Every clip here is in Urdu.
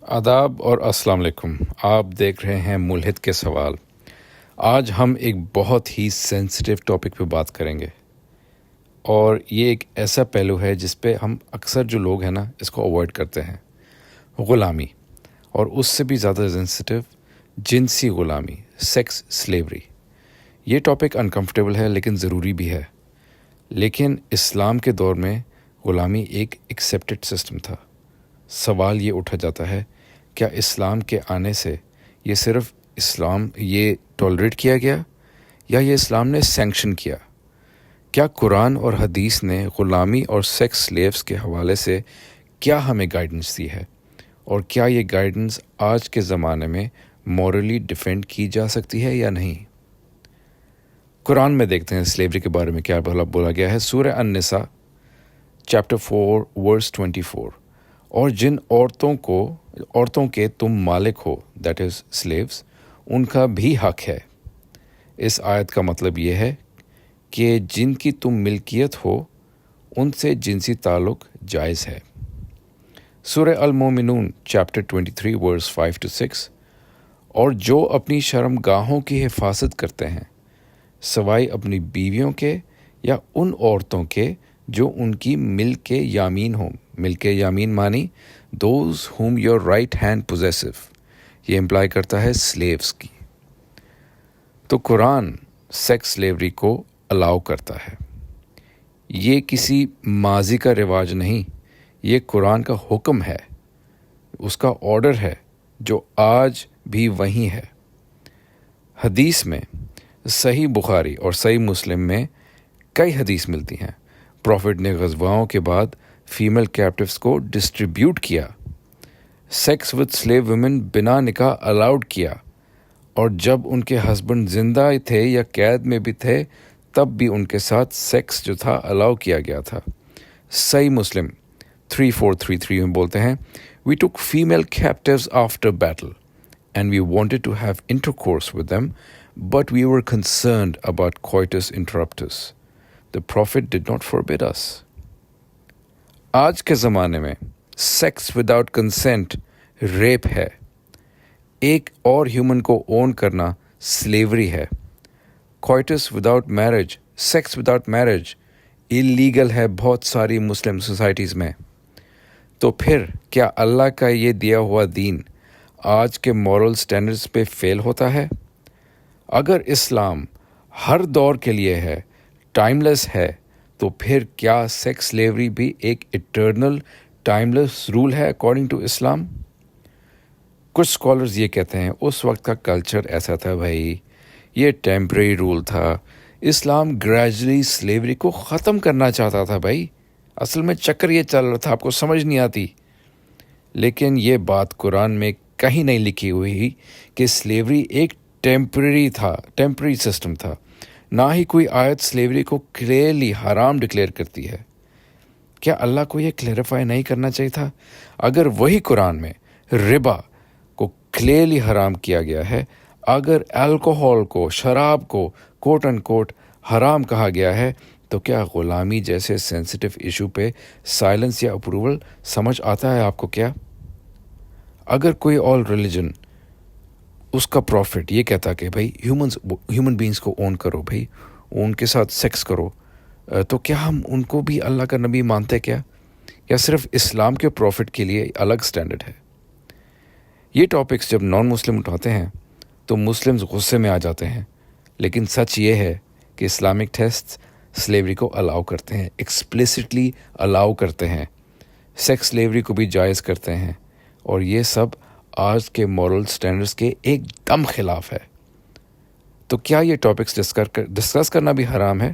آداب اور السلام علیکم. آپ دیکھ رہے ہیں ملحد کے سوال. آج ہم ایک بہت ہی سینسٹیو ٹاپک پہ بات کریں گے، اور یہ ایک ایسا پہلو ہے جس پہ ہم اکثر جو لوگ ہیں نا اس کو اوائڈ کرتے ہیں. غلامی، اور اس سے بھی زیادہ سینسٹیو جنسی غلامی، سیکس سلیوری. یہ ٹاپک انکمفرٹیبل ہے لیکن ضروری بھی ہے. لیکن اسلام کے دور میں غلامی ایک ایکسیپٹڈ سسٹم تھا. سوال یہ اٹھا جاتا ہے، کیا اسلام کے آنے سے یہ صرف یہ ٹالریٹ کیا گیا یا یہ اسلام نے سینکشن کیا؟ کیا قرآن اور حدیث نے غلامی اور سیکس سلیوز کے حوالے سے کیا ہمیں گائیڈنس دی ہے، اور کیا یہ گائیڈنس آج کے زمانے میں مورلی ڈیفینڈ کی جا سکتی ہے یا نہیں؟ قرآن میں دیکھتے ہیں سلیوری کے بارے میں کیا بولا گیا ہے. سورہ النساء چیپٹر 4 ورس 24. اور جن عورتوں کے تم مالک ہو، دیٹ از سلیوز، ان کا بھی حق ہے. اس آیت کا مطلب یہ ہے کہ جن کی تم ملکیت ہو ان سے جنسی تعلق جائز ہے. سورہ المومنون چیپٹر 23 ورس 5 to 6. اور جو اپنی شرم گاہوں کی حفاظت کرتے ہیں سوائے اپنی بیویوں کے یا ان عورتوں کے جو ان کی ملک یامین ہوں. ملک یامین مانی those whom your right hand possessive. یہ امپلائی کرتا ہے سلیوز کی. تو قرآن سیکس سلیوری کو الاؤ کرتا ہے. یہ کسی ماضی کا رواج نہیں، یہ قرآن کا حکم ہے، اس کا آرڈر ہے جو آج بھی وہی ہے. حدیث میں صحیح بخاری اور صحیح مسلم میں کئی حدیث ملتی ہیں. پروفٹ نے غزواؤں کے بعد فیمیل کیپٹیوز کو ڈسٹریبیوٹ کیا، سیکس وتھ سلیو ویمن بنا نکاح الاؤڈ کیا، اور جب ان کے ہسبینڈ زندہ تھے یا قید میں بھی تھے تب بھی ان کے ساتھ سیکس جو تھا الاؤ کیا گیا تھا. صحیح مسلم 3433 میں بولتے ہیں، We took female captives after battle and we wanted to have intercourse with them, but we were concerned about coitus interruptus. The Prophet did not forbid us. آج کے زمانے میں سیکس وداؤٹ کنسینٹ ریپ ہے. ایک اور ہیومن کو اون کرنا سلیوری ہے. Coitus without marriage, sex without marriage illegal ہے بہت ساری مسلم سوسائٹیز میں. تو پھر کیا اللہ کا یہ دیا ہوا دین آج کے مورل سٹینڈرڈز پہ فیل ہوتا ہے؟ اگر اسلام ہر دور کے لیے ہے، ٹائم لیس ہے، تو پھر کیا سیکس سلیوری بھی ایک ایٹرنل ٹائم لیس رول ہے اکارڈنگ ٹو اسلام؟ کچھ اسکالرز یہ کہتے ہیں اس وقت کا کلچر ایسا تھا بھائی، یہ ٹیمپریری رول تھا. اسلام گریجولی سلیوری کو ختم کرنا چاہتا تھا بھائی. اصل میں چکر یہ چل رہا تھا، آپ کو سمجھ نہیں آتی. لیکن یہ بات قرآن میں کہیں نہیں لکھی ہوئی کہ سلیوری ایک ٹیمپریری سسٹم تھا. نہ ہی کوئی آیت سلیوری کو کلیئرلی حرام ڈکلیئر کرتی ہے. کیا اللہ کو یہ کلیریفائی نہیں کرنا چاہیے تھا؟ اگر وہی قرآن میں ربا کو کلیئرلی حرام کیا گیا ہے، اگر الکوہول کو، شراب کو کوٹ اینڈ کوٹ حرام کہا گیا ہے، تو کیا غلامی جیسے سینسٹیو ایشو پہ سائلنس یا اپروول سمجھ آتا ہے آپ کو؟ کیا اگر کوئی اور ریلیجن، اس کا پروفٹ یہ کہتا کہ بھائی ہیومن بینگز کو اون کرو، بھائی ان کے ساتھ سیکس کرو، تو کیا ہم ان کو بھی اللہ کا نبی مانتے کیا؟ یا صرف اسلام کے پروفٹ کے لیے الگ سٹینڈرڈ ہے؟ یہ ٹاپکس جب نان مسلم اٹھاتے ہیں تو مسلمز غصے میں آ جاتے ہیں. لیکن سچ یہ ہے کہ اسلامک ٹیکسٹ سلیوری کو الاؤ کرتے ہیں، ایکسپلیسٹلی الاؤ کرتے ہیں، سیکس سلیوری کو بھی جائز کرتے ہیں، اور یہ سب آج کے مورل سٹینڈرڈز کے ایک دم خلاف ہے. تو کیا یہ ٹاپکس ڈسکس کرنا بھی حرام ہے،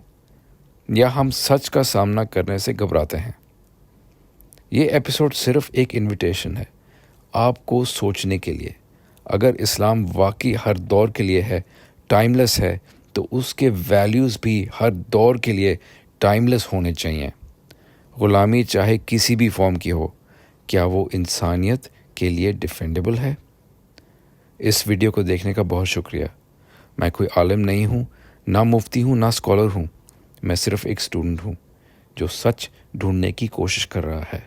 یا ہم سچ کا سامنا کرنے سے گھبراتے ہیں؟ یہ ایپیسوڈ صرف ایک انویٹیشن ہے آپ کو سوچنے کے لیے. اگر اسلام واقعی ہر دور کے لیے ہے، ٹائم لیس ہے، تو اس کے ویلیوز بھی ہر دور کے لیے ٹائم لیس ہونے چاہیے. غلامی چاہے کسی بھی فارم کی ہو، کیا وہ انسانیت کے لیے ڈیفینڈیبل ہے؟ اس ویڈیو کو دیکھنے کا بہت شکریہ. میں کوئی عالم نہیں ہوں، نہ مفتی ہوں، نہ اسکالر ہوں. میں صرف ایک اسٹوڈنٹ ہوں جو سچ ڈھونڈنے کی کوشش کر رہا ہے.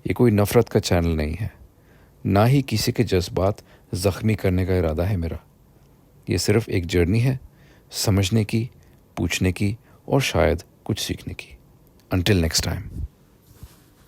یہ کوئی نفرت کا چینل نہیں ہے. نہ ہی کسی کے جذبات زخمی کرنے کا ارادہ ہے میرا. یہ صرف ایک جرنی ہے، سمجھنے کی، پوچھنے کی اور شاید کچھ سیکھنے کی. Until next time.